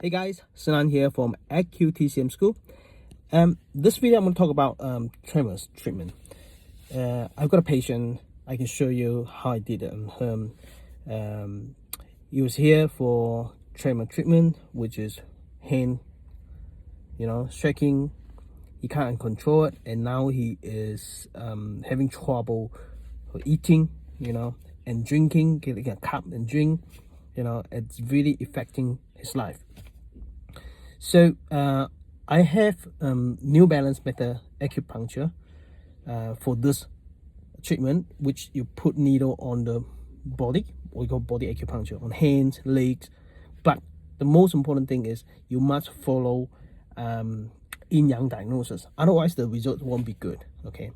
Hey guys, Szenan here from AcuTCM School. This video I'm going to talk about tremors treatment. I've got a patient. I can show you how I did it on him. He was here for tremor treatment, which is hand, shaking. He can't control it, and now he is having trouble eating, and drinking, getting a cup and drink. It's really affecting his life. So I have New Balance method acupuncture for this treatment, which you put needle on the body. We call body acupuncture on hands, legs. But the most important thing is you must follow yin-yang diagnosis. Otherwise, the result won't be good. Okay.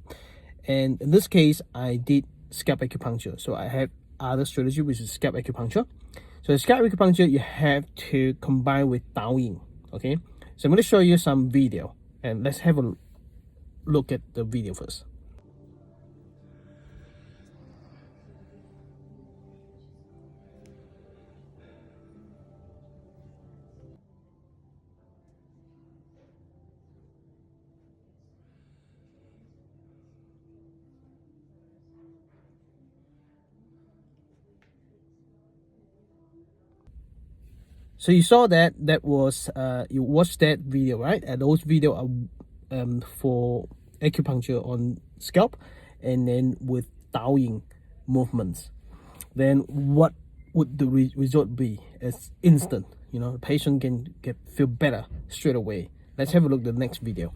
And in this case, I did scalp acupuncture. So I have other strategy, which is scalp acupuncture. So scalp acupuncture, you have to combine with Taoying. Okay, so I'm going to show you some video, and let's have a look at the video first. So you saw that was you watched that video, right? And those video are for acupuncture on scalp, and then with Taoying movements. Then what would the result be? It's instant. The patient can feel better straight away. Let's have a look at the next video.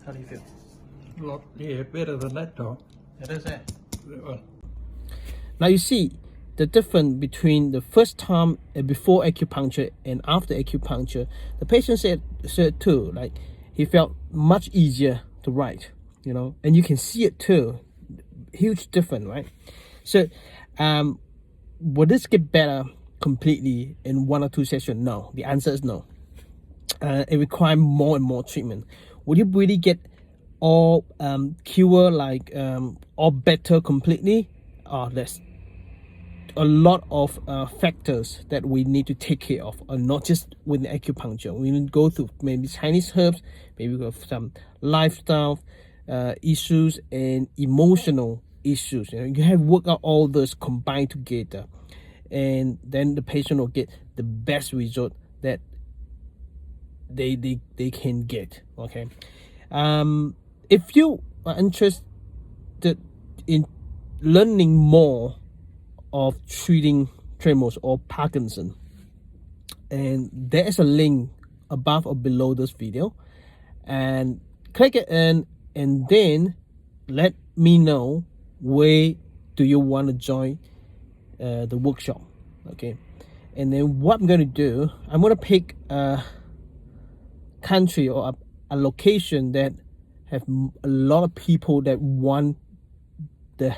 How do you feel? Yeah, better than that time. It is it. Now you see the difference between the first time before acupuncture and after acupuncture. The patient said too, like he felt much easier to write, and you can see it too. Huge difference, right? So will this get better completely in 1 or 2 sessions? No. The answer is no. It requires more and more treatment. Would you really get all cure, like all better completely? There's a lot of factors that we need to take care of, not just with the acupuncture. We need to go through maybe Chinese herbs, maybe we have some lifestyle issues and emotional issues. You have to work out all those combined together, and then the patient will get the best result that they can get. Okay. If you are interested in learning more of treating tremors or Parkinson, and there is a link above or below this video, and click it in, and then let me know where do you want to join the workshop. Okay. And then what I'm going to do, I'm going to pick a country or a location that have a lot of people that want the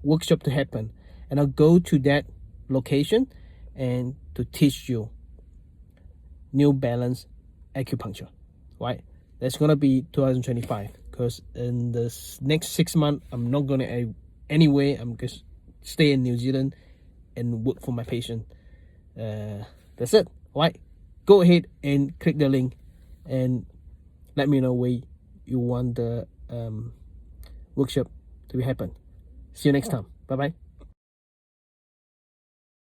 workshop to happen, and I'll go to that location and to teach you New Balance acupuncture, right? That's gonna be 2025, because in the next 6 months I'm not gonna anyway. I'm just stay in New Zealand and work for my patient. That's it, right? Go ahead and click the link and let me know where you want the workshop to happen. See you next time. Bye bye.